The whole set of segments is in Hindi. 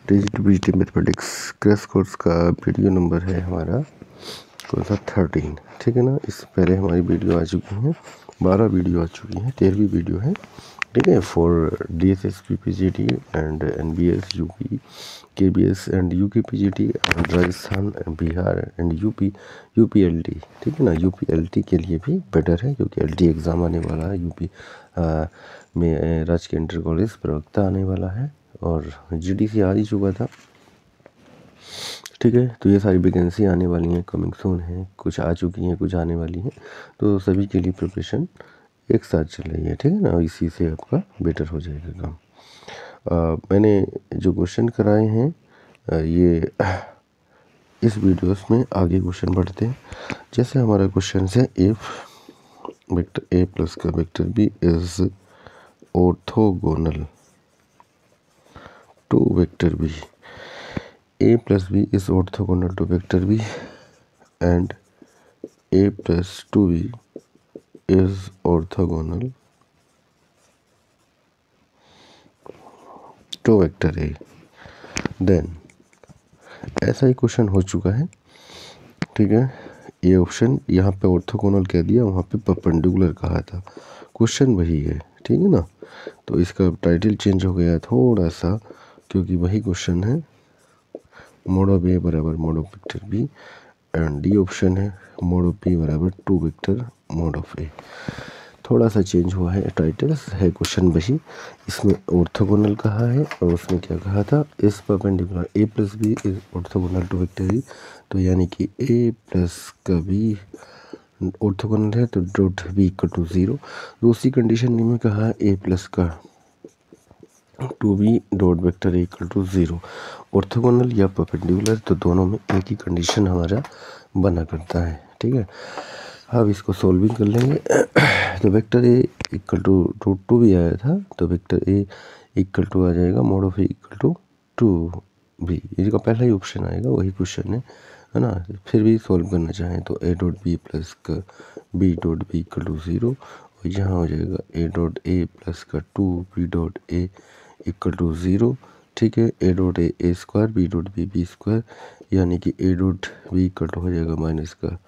डिजिटल मैथमेटिक्स क्रैश कोर्स का वीडियो नंबर है हमारा कौन सा 13, ठीक है ना। इससे पहले हमारी वीडियो आ चुकी हैं, 12 वीडियो आ चुकी हैं, 13वीं वीडियो है, ठीक है। For DSSP PGT and NBS UP KBS and UK PGT and Rajasthan and Bihar and UPLT, ठीक है ना। UPLT के लिए भी बेटर है क्योंकि LT एग्ज़ाम आने वाला है। UP में राजकीय इंटर कॉलेज प्रवक्ता आने वाला है और GDC आ ही चुका था, ठीक है। तो ये सारी वैकेंसी आने वाली हैं, कमिंग सून है, कुछ आ चुकी हैं, कुछ आने वाली हैं, तो सभी के लिए प्रिपरेशन एक साथ चल रही है, ठीक है ना। इसी से आपका बेटर हो जाएगा काम। मैंने जो क्वेश्चन कराए हैं ये इस वीडियोस में आगे क्वेश्चन बढ़ते हैं। जैसे हमारा क्वेश्चन है, इफ वेक्टर A प्लस का vector B is orthogonal to vector B, A plus B is orthogonal to vector B and A plus 2B is orthogonal to vector A, then ऐसा ही क्वेश्चन हो चुका है, ठीक है। ये ऑप्शन यहाँ पे ऑर्थोगोनल कह दिया, वहाँ पे परपेंडिकुलर कहा था, क्वेश्चन वही है, ठीक है ना। तो इसका टाइटल चेंज हो गया थोड़ा सा क्योंकि वही क्वेश्चन है, मोड ऑफ A बराबर mode of vector B and D option है मोड ऑफ B बराबर 2 वेक्टर मोड ऑफ A। थोड़ा सा चेंज हुआ है, टाइटल्स है क्वेश्चन वही, इसमें ऑर्थोगोनल कहा है और उसमें क्या कहा था, इस perpendicular A plus B is orthogonal to vector B, तो यानी कि A प्लस का B ऑर्थोगोनल है तो डॉट B इक्वल टू 0। दूसरी कंडीशन में कहा A प्लस का 2B dot vector A equal to 0, orthogonal या परपेंडिकुलर, तो दोनों में एक ही कंडीशन हमारा बना करता है, ठीक है। अब इसको सॉल्विंग कर लेंगे तो vector A equal to root 2 भी आया था, तो वेक्टर A इक्वल टू आ जाएगा mod of A equal to 2B, इसका पहला ही ऑप्शन आएगा, वही क्वेश्चन है ना। फिर भी सॉल्व करना चाहें तो A डॉट B प्लस का B dot B equal to 0 और यहाँ हो जाएगा A डॉट A प्लस का 2B dot A equal to 0, ठीक है। A dot A square B dot B square, यानी कि A dot B equal to हो जाएगा माइनस का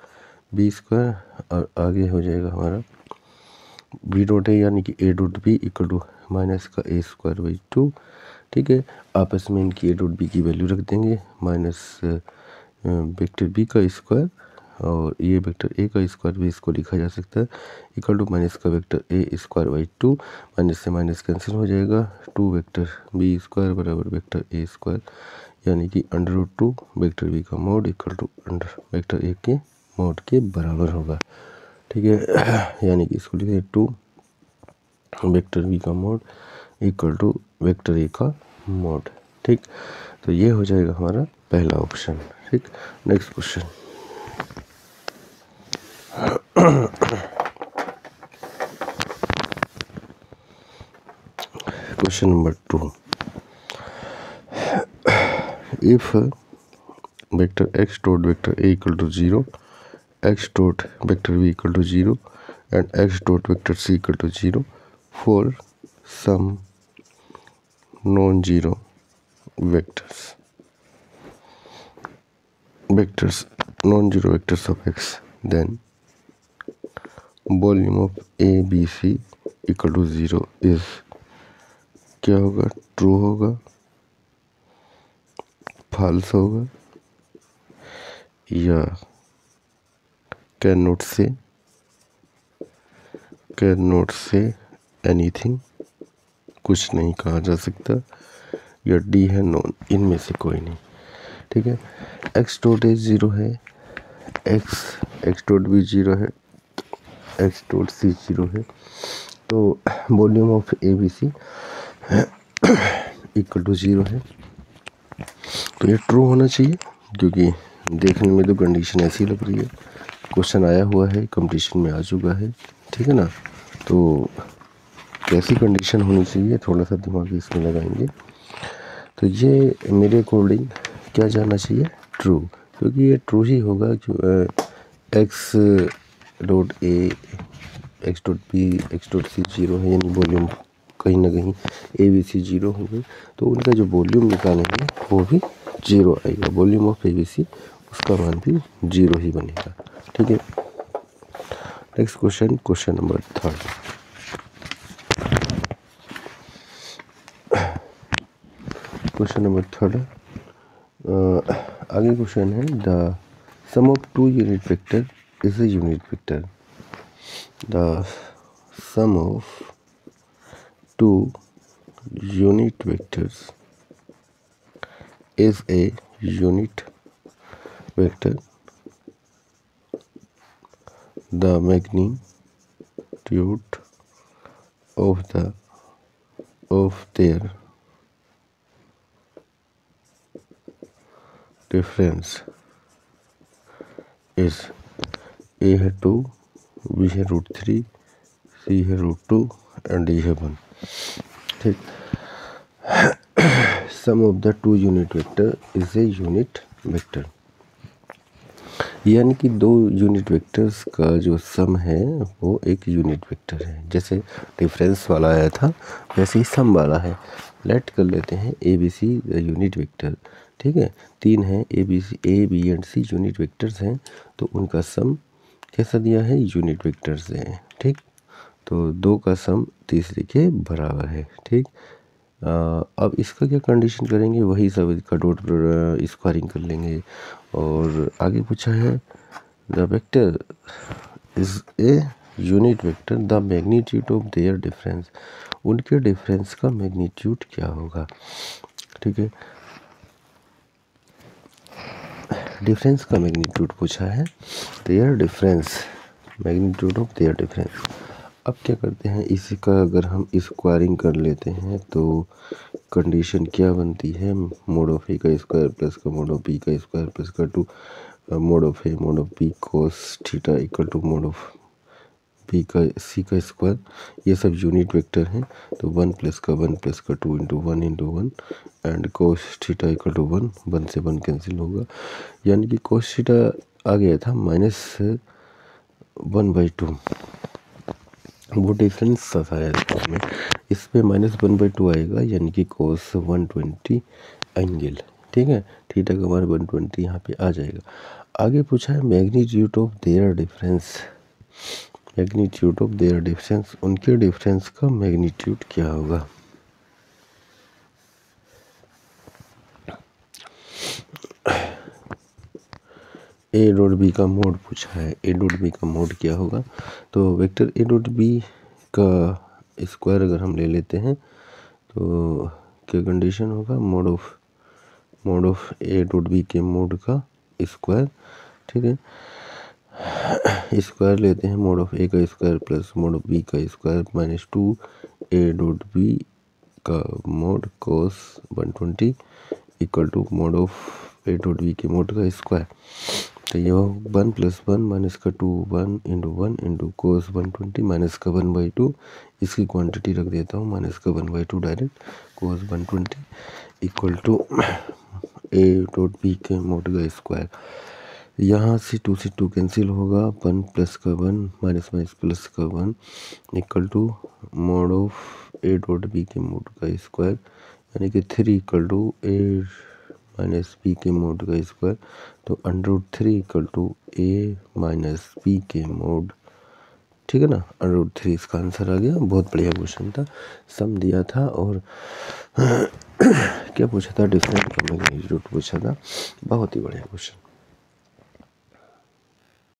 B स्क्वायर और आगे हो जाएगा हमारा B डॉट A यानी कि A dot B equal to minus का A स्क्वायर बाई 2, ठीक है। आपस में इनकी A डॉट B की वैल्यू रख देंगे, माइनस वेक्टर B का स्क्वायर और ये वेक्टर A का स्क्वायर भी इसको लिखा जा सकता है इक्वल टू माइनस का vector A square by 2, minus से माइनस कैंसिल हो जाएगा, 2 वेक्टर B स्क्वायर बराबर वेक्टर A स्क्वायर, यानी कि अंडर रूट 2 वेक्टर B का mod equal to under vector A के मोड के बराबर होगा, ठीक है। यानी कि इसको लिखें 2 वेक्टर B का mod equal to vector A का मोड, ठीक। तो ये हो जाएगा हमारा पहला ऑप्शन, ठीक। Next question, question number 2, if vector x dot vector A equal to 0, x dot vector B equal to 0 and x dot vector C equal to 0 for some non-zero non-zero vectors of x, then volume of A B C equal to 0 is, क्या होगा, ट्रू होगा, फॉल्स होगा या कैन नॉट से एनीथिंग, कुछ नहीं कहा जा सकता, या डी है नॉन, इनमें से कोई नहीं, ठीक है। एक्स डॉट ए 0 है, एक्स डॉट बी 0 है, एक्स डॉट सी 0 है, तो volume of A B C equal to 0 है, तो ये ट्रू होना चाहिए क्योंकि देखने में तो कंडीशन ऐसी लग रही है, क्वेश्चन आया हुआ है, कंपटीशन में आ चुका है, ठीक है ना। तो कैसी कंडीशन होनी चाहिए, थोड़ा सा दिमाग इसमें लगाएंगे, तो ये मेरे अकॉर्डिंग क्या जाना चाहिए, ट्रू, क्योंकि ये ट्रू ही होगा कि X dot A X dot B X dot C 0 है, यानी वॉल्यूम कहीं ना कहीं ए बी सी जीरो होंगे तो उनका जो वॉल्यूम निकालेंगे वो भी जीरो आएगा। Volume of A B C उसका मान भी जीरो ही बनेगा। ठीक है, next question, question number 3। Question number 3 आगे क्वेश्चन है, the sum of two unit vector is a unit vector. The sum of two unit vectors is a unit vector. The magnitude of their difference is a है 2, b है √3, c है √2 and d है 1। ठीक, sum of the two unit vector is a unit vector, यानी कि दो यूनिट वेक्टर्स का जो सम है वो एक यूनिट वेक्टर है। जैसे डिफरेंस वाला आया था वैसे ही सम वाला है। लेट कर लेते हैं A B C unit vector. ठीक है, 3 है A B and C unit vectors हैं तो उनका सम कैसा दिया है, यूनिट वेक्टर्स है। ठीक, तो 2 का सम तीसरे के बराबर है। ठीक, अब इसका क्या कंडीशन करेंगे, वही सब इसका डॉट स्क्वायरिंग कर लेंगे। और आगे पूछा है the vector is a unit vector, the magnitude of their difference, उनके डिफरेंस का मैग्नीट्यूड क्या होगा। ठीक है, डिफरेंस का मैग्नीट्यूड पूछा है, their difference, magnitude of their difference. अब क्या करते हैं, इसी का अगर हम स्क्वायरिंग कर लेते हैं तो कंडीशन क्या बनती है, मोड ऑफ ए का स्क्वायर प्लस का मोड ऑफ बी का स्क्वायर प्लस का 2 mod of A mod of B cos theta equal to mod of B का सी का स्क्वायर। ये सब यूनिट वेक्टर हैं तो 1 प्लस का 1 प्लस का 2 into 1 into 1 and cos theta equal to 1, 1 से 1 कैंसिल होगा, यानी कि कोस थीटा आ गया था -1/2, वो डिफरेंस था शायद इसमें, इसमें -1/2 आएगा यानी कि कोस 120 एंगल। ठीक है, थीटा का मान 120 यहाँ पे आ जाएगा। आगे पूछा है magnitude of their difference, magnitude of their difference, उनके डिफरेंस का मैग्नीट्यूड क्या होगा। ए डॉट बी का मोड पूछा है, ए डॉट बी का मोड क्या होगा, तो वेक्टर ए डॉट बी का स्क्वायर अगर हम ले लेते हैं तो क्या कंडीशन होगा, mod of A dot B के मोड का स्क्वायर। ठीक है, स्क्वायर लेते हैं, मोड ऑफ ए का square plus mod of B का स्क्वायर -2 ए डॉट बी का mod cos 120 equal to mod of A dot B के मोड का स्क्वायर। तो ये 1 + 1 - का 2 1 इंटू 1 इंटू कोस 120 - का 1/2, इसकी क्वांटिटी रख देता हूँ -का 1/2 direct, cos 120 equal to A dot B के मोड का स्क्वायर। यहाँ से 2 से 2 कैंसिल होगा, 1 + का 1 - प्लस का 1 equal to mod of A dot B के मोड का स्क्वायर, यानी कि 3 equal to A minus B के मोड का स्क्वायर, तो √3 equal to A minus B के मोड। ठीक है ना, √3 इसका आंसर आ गया। बहुत बढ़िया क्वेश्चन था, सम दिया था और क्या पूछा था, डिफरेंस का मैग्नीट्यूड पूछा था। बहुत ही बढ़िया क्वेश्चन।